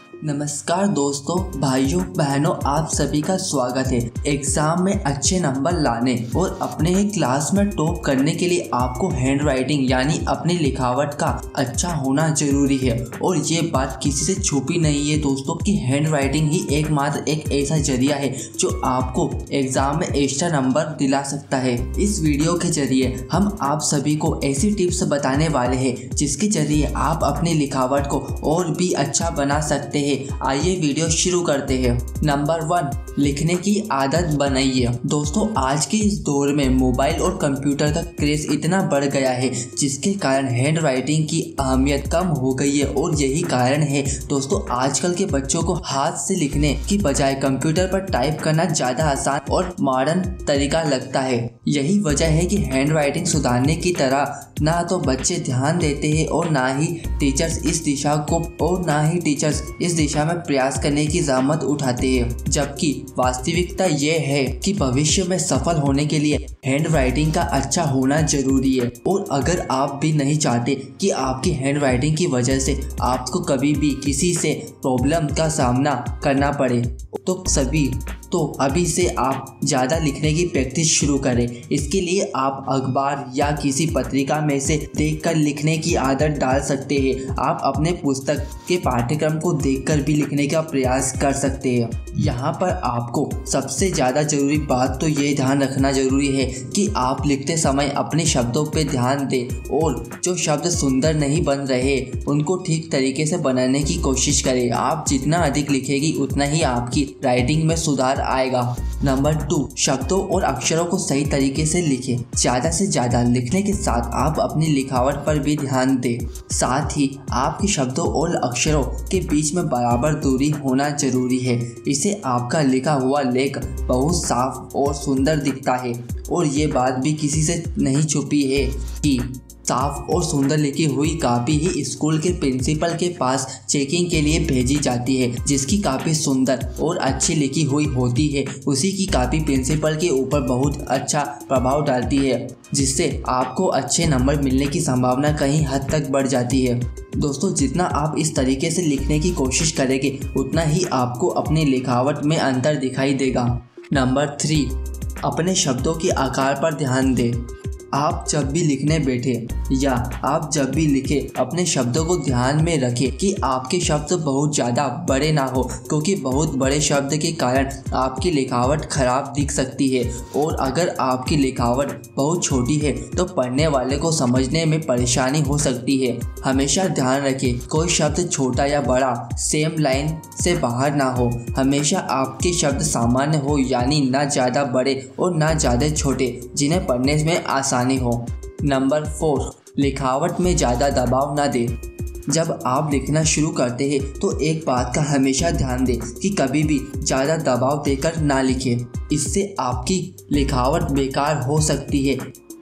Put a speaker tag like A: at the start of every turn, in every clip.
A: नमस्कार दोस्तों, भाइयों बहनों, आप सभी का स्वागत है। एग्जाम में अच्छे नंबर लाने और अपने ही क्लास में टॉप करने के लिए आपको हैंड राइटिंग यानी अपनी लिखावट का अच्छा होना जरूरी है। और ये बात किसी से छुपी नहीं है दोस्तों कि हैंड राइटिंग ही एकमात्र एक ऐसा जरिया है जो आपको एग्जाम में एक्स्ट्रा नंबर दिला सकता है। इस वीडियो के जरिए हम आप सभी को ऐसी टिप्स बताने वाले हैं जिसके जरिए आप अपनी लिखावट को और भी अच्छा बना सकते हैं। आइए वीडियो शुरू करते हैं। नंबर 1, लिखने की आदत बनाइए। दोस्तों, आज के इस दौर में मोबाइल और कंप्यूटर का क्रेज इतना बढ़ गया है जिसके कारण हैंड राइटिंग की अहमियत कम हो गई है। और यही कारण है दोस्तों, आजकल के बच्चों को हाथ से लिखने की बजाय कंप्यूटर पर टाइप करना ज्यादा आसान और मॉडर्न तरीका लगता है। यही वजह है कि हैंड राइटिंग सुधारने की तरह ना तो बच्चे ध्यान देते हैं और ना ही टीचर्स इस दिशा में प्रयास करने की जहमत उठाते हैं। जबकि वास्तविकता यह है कि भविष्य में सफल होने के लिए हैंड राइटिंग का अच्छा होना जरूरी है। और अगर आप भी नहीं चाहते कि आपकी हैंड राइटिंग की वजह से आपको कभी भी किसी से प्रॉब्लम का सामना करना पड़े तो अभी से आप ज़्यादा लिखने की प्रैक्टिस शुरू करें। इसके लिए आप अखबार या किसी पत्रिका में से देखकर लिखने की आदत डाल सकते हैं। आप अपने पुस्तक के पाठ्यक्रम को देखकर भी लिखने का प्रयास कर सकते हैं। यहाँ पर आपको सबसे ज़्यादा जरूरी बात तो ये ध्यान रखना जरूरी है कि आप लिखते समय अपने शब्दों पर ध्यान दें और जो शब्द सुंदर नहीं बन रहे उनको ठीक तरीके से बनाने की कोशिश करें। आप जितना अधिक लिखेगी उतना ही आपकी राइटिंग में सुधार आएगा। नंबर 2, शब्दों और अक्षरों को सही तरीके से लिखें। ज़्यादा से ज़्यादा लिखने के साथ आप अपनी लिखावट पर भी ध्यान दें। साथ ही आपके शब्दों और अक्षरों के बीच में बराबर दूरी होना जरूरी है। इससे आपका लिखा हुआ लेख बहुत साफ और सुंदर दिखता है। और ये बात भी किसी से नहीं छुपी है कि साफ और सुंदर लिखी हुई कॉपी ही स्कूल के प्रिंसिपल के पास चेकिंग के लिए भेजी जाती है। जिसकी कॉपी सुंदर और अच्छी लिखी हुई होती है उसी की कॉपी प्रिंसिपल के ऊपर बहुत अच्छा प्रभाव डालती है, जिससे आपको अच्छे नंबर मिलने की संभावना कहीं हद तक बढ़ जाती है। दोस्तों, जितना आप इस तरीके से लिखने की कोशिश करेंगे उतना ही आपको अपनी लिखावट में अंतर दिखाई देगा। नंबर 3, अपने शब्दों के आकार पर ध्यान दें। आप जब भी लिखने बैठे या आप जब भी लिखे अपने शब्दों को ध्यान में रखें कि आपके शब्द बहुत ज़्यादा बड़े ना हो, क्योंकि बहुत बड़े शब्द के कारण आपकी लिखावट खराब दिख सकती है। और अगर आपकी लिखावट बहुत छोटी है तो पढ़ने वाले को समझने में परेशानी हो सकती है। हमेशा ध्यान रखें कोई शब्द छोटा या बड़ा सेम लाइन से बाहर ना हो। हमेशा आपके शब्द सामान्य हो, यानी ना ज़्यादा बड़े और ना ज़्यादा छोटे जिन्हें पढ़ने में आसानी हो। नंबर 4, लिखावट में ज़्यादा दबाव ना दें। जब आप लिखना शुरू करते हैं तो एक बात का हमेशा ध्यान दें कि कभी भी ज़्यादा दबाव देकर ना लिखें। इससे आपकी लिखावट बेकार हो सकती है।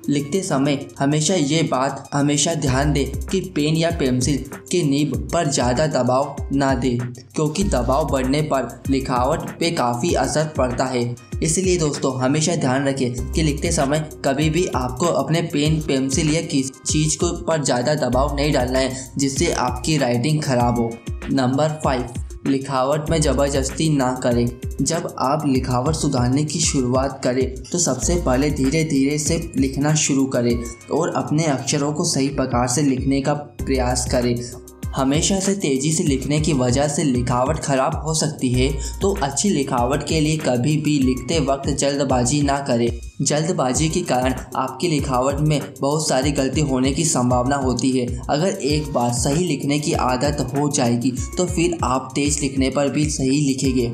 A: लिखते समय हमेशा ये बात हमेशा ध्यान दें कि पेन या पेंसिल के नीब पर ज़्यादा दबाव ना दें, क्योंकि दबाव बढ़ने पर लिखावट पे काफ़ी असर पड़ता है। इसलिए दोस्तों, हमेशा ध्यान रखें कि लिखते समय कभी भी आपको अपने पेन, पेंसिल या किसी चीज़ को पर ज़्यादा दबाव नहीं डालना है जिससे आपकी राइटिंग खराब हो। नंबर 5, लिखावट में ज़बरदस्ती ना करें। जब आप लिखावट सुधारने की शुरुआत करें तो सबसे पहले धीरे धीरे से लिखना शुरू करें और अपने अक्षरों को सही प्रकार से लिखने का प्रयास करें। हमेशा से तेज़ी से लिखने की वजह से लिखावट खराब हो सकती है, तो अच्छी लिखावट के लिए कभी भी लिखते वक्त जल्दबाजी ना करें। जल्दबाजी के कारण आपकी लिखावट में बहुत सारी गलती होने की संभावना होती है। अगर एक बार सही लिखने की आदत हो जाएगी तो फिर आप तेज़ लिखने पर भी सही लिखेंगे।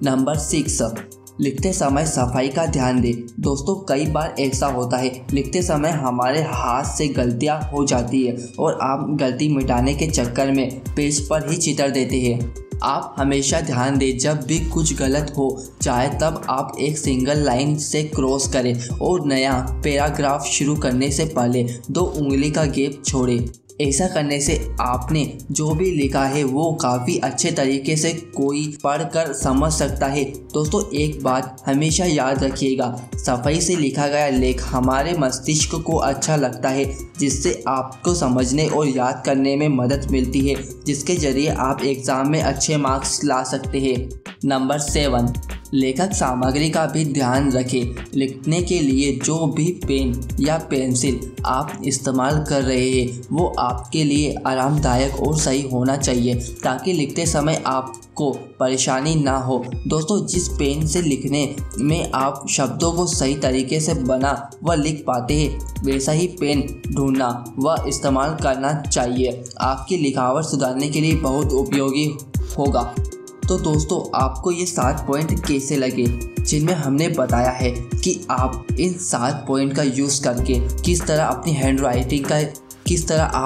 A: नंबर 6, लिखते समय सफाई का ध्यान दें। दोस्तों, कई बार ऐसा होता है लिखते समय हमारे हाथ से गलतियां हो जाती है और आप गलती मिटाने के चक्कर में पेज पर ही चित्र देते हैं। आप हमेशा ध्यान दें जब भी कुछ गलत हो जाए तब आप एक सिंगल लाइन से क्रॉस करें और नया पैराग्राफ शुरू करने से पहले 2 उंगली का गैप छोड़ें। ऐसा करने से आपने जो भी लिखा है वो काफ़ी अच्छे तरीके से कोई पढ़कर समझ सकता है। दोस्तों एक बात हमेशा याद रखिएगा, सफाई से लिखा गया लेख हमारे मस्तिष्क को अच्छा लगता है, जिससे आपको समझने और याद करने में मदद मिलती है, जिसके जरिए आप एग्ज़ाम में अच्छे मार्क्स ला सकते हैं। नंबर 7, लेखक सामग्री का भी ध्यान रखें। लिखने के लिए जो भी पेन या पेंसिल आप इस्तेमाल कर रहे हैं वो आपके लिए आरामदायक और सही होना चाहिए, ताकि लिखते समय आपको परेशानी ना हो। दोस्तों जिस पेन से लिखने में आप शब्दों को सही तरीके से बना व लिख पाते हैं, वैसा ही पेन ढूंढना व इस्तेमाल करना चाहिए। आपकी लिखावट सुधारने के लिए बहुत उपयोगी होगा। तो दोस्तों आपको ये 7 पॉइंट कैसे लगे, जिनमें हमने बताया है कि आप इन 7 पॉइंट का यूज़ करके किस तरह आप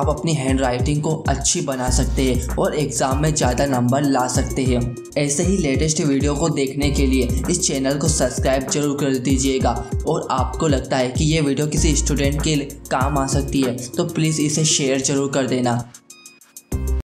A: अपनी हैंड राइटिंग को अच्छी बना सकते हैं और एग्ज़ाम में ज़्यादा नंबर ला सकते हैं। ऐसे ही लेटेस्ट वीडियो को देखने के लिए इस चैनल को सब्सक्राइब जरूर कर दीजिएगा। और आपको लगता है कि ये वीडियो किसी स्टूडेंट के काम आ सकती है तो प्लीज़ इसे शेयर जरूर कर देना।